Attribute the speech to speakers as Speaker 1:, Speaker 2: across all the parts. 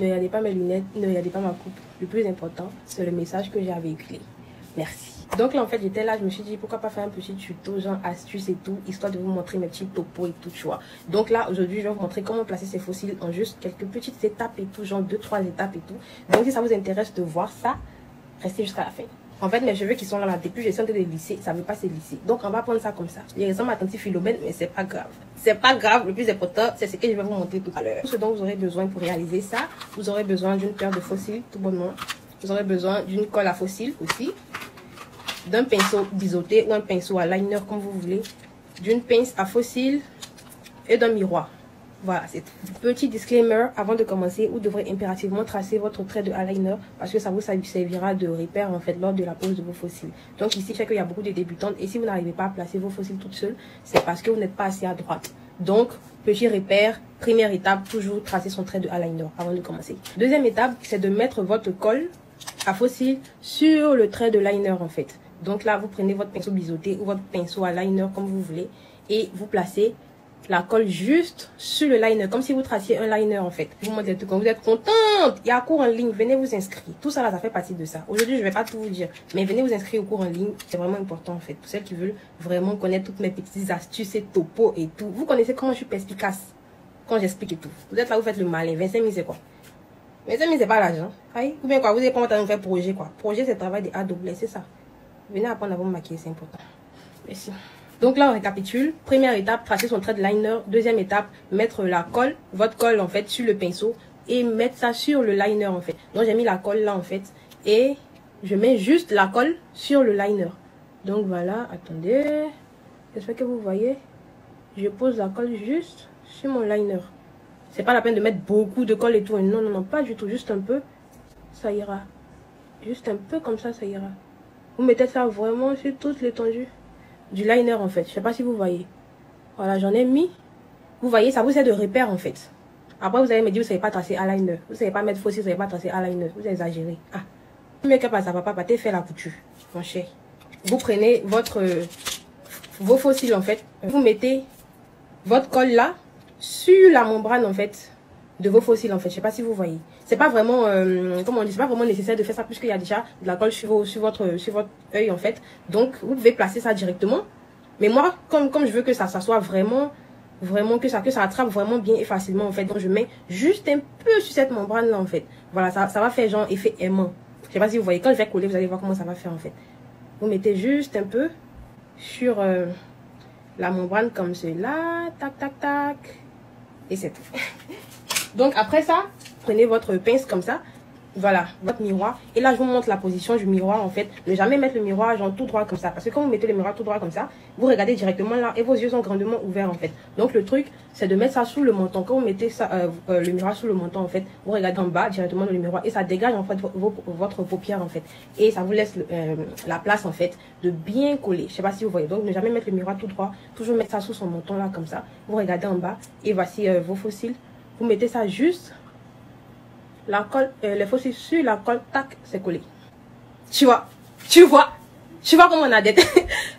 Speaker 1: Ne regardez pas mes lunettes, ne regardez pas ma coupe. Le plus important, c'est le message que j'ai à véhiculer. Merci. Donc là, en fait, j'étais là, je me suis dit, pourquoi pas faire un petit tuto, genre astuces et tout, histoire de vous montrer mes petits topos et tout, tu vois. Donc là, aujourd'hui, je vais vous montrer comment placer ces fossiles en juste quelques petites étapes et tout, genre 2-3 étapes et tout. Donc si ça vous intéresse de voir ça, restez jusqu'à la fin. En fait, mes cheveux qui sont là, depuis, j'ai senti de lisser, ça ne veut pas se lisser. Donc on va prendre ça comme ça. Il ressemble à Tante Philomène, mais c'est pas grave. C'est pas grave, le plus important, c'est ce que je vais vous montrer tout à l'heure. Ce dont vous aurez besoin pour réaliser ça, vous aurez besoin d'une paire de fossiles, tout bonnement. Vous aurez besoin d'une colle à fossiles aussi, d'un pinceau biseauté ou un pinceau à liner comme vous voulez, d'une pince à fossiles et d'un miroir. Voilà, c'est tout. Petit disclaimer, avant de commencer, vous devrez impérativement tracer votre trait de eyeliner parce que ça vous servira de repère en fait lors de la pose de vos fossiles. Donc ici, je sais qu'il y a beaucoup de débutantes et si vous n'arrivez pas à placer vos fossiles toutes seules, c'est parce que vous n'êtes pas assez à droite. Donc, petit repère, première étape, toujours tracer son trait de eyeliner avant de commencer. Deuxième étape, c'est de mettre votre colle à fossiles sur le trait de liner en fait. Donc là, vous prenez votre pinceau biseauté ou votre pinceau à liner comme vous voulez et vous placez la colle juste sur le liner, comme si vous traciez un liner en fait. Vous montrez tout, quand vous êtes contente, il y a un cours en ligne, venez vous inscrire. Tout ça là, ça fait partie de ça. Aujourd'hui, je vais pas tout vous dire, mais venez vous inscrire au cours en ligne. C'est vraiment important en fait, pour celles qui veulent vraiment connaître toutes mes petites astuces et topos et tout. Vous connaissez comment je suis perspicace quand j'explique et tout. Vous êtes là, vous faites le malin. 25 000 c'est quoi? 25 000 c'est pas l'argent. Aïe, ou bien quoi, vous n'avez pas envie de faire projet quoi. Projet c'est le travail des A-double, c'est ça. Venez apprendre à vous maquiller, c'est important. Merci. Donc là, on récapitule. Première étape, tracer son trait de liner. Deuxième étape, mettre la colle, votre colle en fait, sur le pinceau et mettre ça sur le liner en fait. Donc j'ai mis la colle là en fait et je mets juste la colle sur le liner. Donc voilà, attendez. J'espère que vous voyez. Je pose la colle juste sur mon liner. C'est pas la peine de mettre beaucoup de colle et tout. Non, non, non, pas du tout. Juste un peu, ça ira. Juste un peu comme ça ira. Vous mettez ça vraiment sur toute l'étendue du liner en fait. Je sais pas si vous voyez. Voilà, j'en ai mis. Vous voyez, ça vous sert de repère en fait. Après, vous allez me dire, vous savez pas tracer eyeliner. Vous savez pas mettre fossile, vous savez pas tracer eyeliner. Vous exagérez. Ah. Make-up à ça, papa, t'es fait la couture. Mon cher. Vous prenez vos fossiles en fait. Vous mettez votre colle là sur la membrane en fait de vos fossiles en fait. Je sais pas si vous voyez. C'est pas vraiment, comment on dit, c'est pas vraiment nécessaire de faire ça puisqu'il y a déjà de la colle sur votre œil en fait. Donc vous pouvez placer ça directement. Mais moi, comme je veux que ça soit vraiment que ça attrape vraiment bien et facilement en fait. Donc je mets juste un peu sur cette membrane là en fait. Voilà, ça va faire genre effet aimant. Je sais pas si vous voyez. Quand je vais coller, vous allez voir comment ça va faire en fait. Vous mettez juste un peu sur la membrane comme cela, tac tac tac, et c'est tout. Donc après ça, prenez votre pince comme ça, voilà, votre miroir, et là je vous montre la position du miroir en fait. Ne jamais mettre le miroir genre tout droit comme ça, parce que quand vous mettez le miroir tout droit comme ça, vous regardez directement là et vos yeux sont grandement ouverts en fait. Donc le truc, c'est de mettre ça sous le menton. Quand vous mettez ça, le miroir sous le menton en fait, vous regardez en bas directement dans le miroir et ça dégage en fait votre paupière en fait, et ça vous laisse la place en fait de bien coller. Je sais pas si vous voyez. Donc ne jamais mettre le miroir tout droit, toujours mettre ça sous son menton là comme ça. Vous regardez en bas et voici vos fossiles. Vous mettez ça juste, la colle, les fossiles sur la colle, tac, c'est collé. Tu vois comment on a des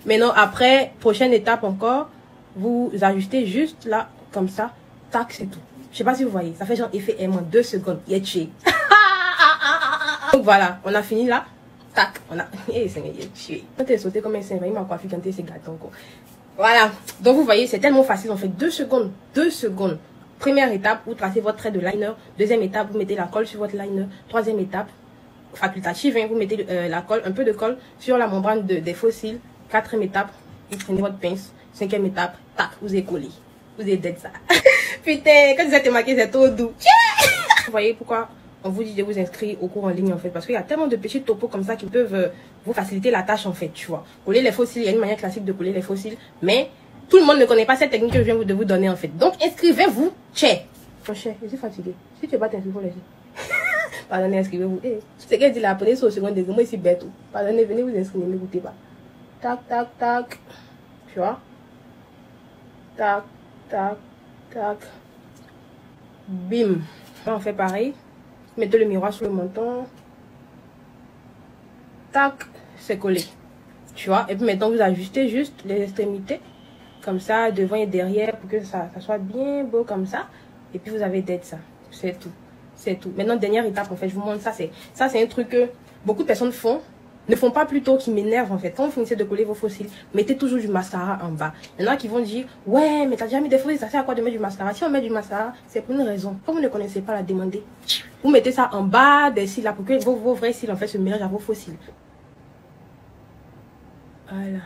Speaker 1: Mais non, après, prochaine étape encore, vous ajustez juste là, comme ça, tac, c'est tout. Je sais pas si vous voyez, ça fait genre effet aimant, 2 secondes, yetché. Donc voilà, on a fini là, tac, on a, eh, c'est yetché. Quand t'es sauté comme un singe, il m'a coiffé quand t'es ses gâteaux, quoi. Voilà, donc vous voyez, c'est tellement facile, en fait, 2 secondes, 2 secondes. Première étape, vous tracez votre trait de liner. Deuxième étape, vous mettez la colle sur votre liner. Troisième étape, facultative, hein, vous mettez la colle, un peu de colle sur la membrane des fossiles. Quatrième étape, vous prenez votre pince. Cinquième étape, tac, vous avez collé. Vous avez dead ça. Putain, quand vous êtes maquillé, c'est trop doux. Vous voyez pourquoi on vous dit de vous inscrire au cours en ligne en fait, parce qu'il y a tellement de petits topos comme ça qui peuvent vous faciliter la tâche en fait, tu vois. Coller les fossiles, il y a une manière classique de coller les fossiles, mais tout le monde ne connaît pas cette technique que je viens de vous donner en fait. Donc inscrivez-vous, cher. Mon cher, je suis fatiguée. Si tu es pas t'inscrire, faut laisser. Pardonnez, inscrivez-vous. Eh, c'est qu'elle dit là, prenez ça au second degré. Moi ici bête. Pardonnez, venez vous inscrire, n'écoutez pas. Tac, tac, tac. Tu vois? Tac, tac, tac. Bim. On fait pareil. Mettez le miroir sur le menton. Tac, c'est collé. Tu vois? Et puis maintenant vous ajustez juste les extrémités. Comme ça, devant et derrière, pour que ça soit bien beau comme ça. Et puis vous avez d'être ça. C'est tout. C'est tout. Maintenant, dernière étape, en fait, je vous montre ça. C'est un truc que beaucoup de personnes ne font pas plutôt, qui m'énerve en fait. Quand vous finissez de coller vos faux cils, mettez toujours du mascara en bas. Il y en a qui vont dire, ouais, mais t'as déjà mis des faux cils, ça sert à quoi de mettre du mascara? Si on met du mascara, c'est pour une raison. Quand vous ne connaissez pas la demander, vous mettez ça en bas des cils là pour que vos vrais cils en fait se mélangent à vos faux cils. Voilà.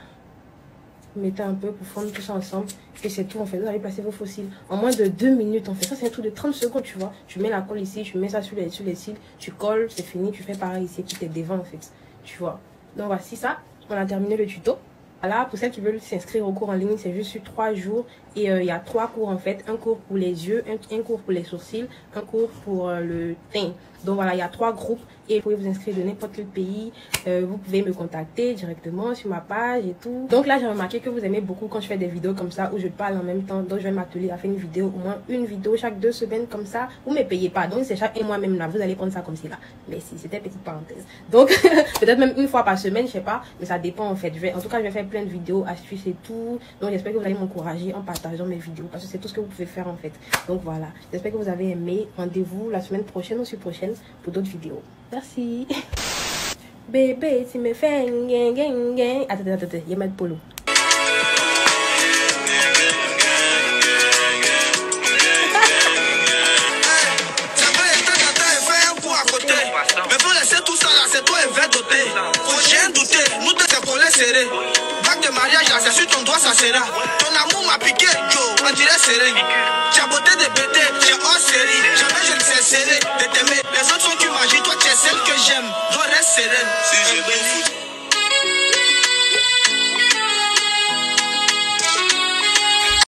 Speaker 1: Vous mettez un peu pour fondre tout ça ensemble. Et c'est tout en fait. Vous allez placer vos faux cils en moins de 2 minutes en fait. Ça c'est un truc de 30 secondes, tu vois. Tu mets la colle ici, tu mets ça sur les cils, tu colles, c'est fini. Tu fais pareil ici, qui t'es devant en fait. Tu vois. Donc voici ça. On a terminé le tuto. Voilà, pour celles qui veulent s'inscrire au cours en ligne, c'est juste sur 3 jours. Et il y a 3 cours en fait. Un cours pour les yeux, un cours pour les sourcils, un cours pour le teint. Donc voilà, il y a 3 groupes. Et vous pouvez vous inscrire de n'importe quel pays. Vous pouvez me contacter directement sur ma page et tout. Donc là, j'ai remarqué que vous aimez beaucoup quand je fais des vidéos comme ça où je parle en même temps. Donc je vais m'atteler à faire une vidéo, au moins une vidéo chaque 2 semaines comme ça. Vous ne me payez pas. Donc c'est chaque mois-même là. Vous allez prendre ça comme ça là. Mais si, c'était petite parenthèse. Donc peut-être même une fois par semaine, je sais pas. Mais ça dépend en fait. En tout cas, je vais faire plein de vidéos, astuces et tout. Donc j'espère que vous allez m'encourager en partageant mes vidéos. Parce que c'est tout ce que vous pouvez faire en fait. Donc voilà. J'espère que vous avez aimé. Rendez-vous la semaine prochaine ou sur prochaine pour d'autres vidéos. Merci. Bébé, tu me fais un gang. Attends, il y a ma polo.
Speaker 2: Mais pour laisser tout ça là, c'est toi un verre doté. Prochain douté, nous deux t'es collés serrés. Bac de mariage là, c'est sur ton doigt ça sera. Ton amour m'a piqué, Joe, on dirait serré. Tu as beauté de bêté, j'ai hors série. Jamais je ne sais serrer de t'aimer. Les autres sont tu magies, toi tu es celle que j'aime. Donc reste sereine. Si je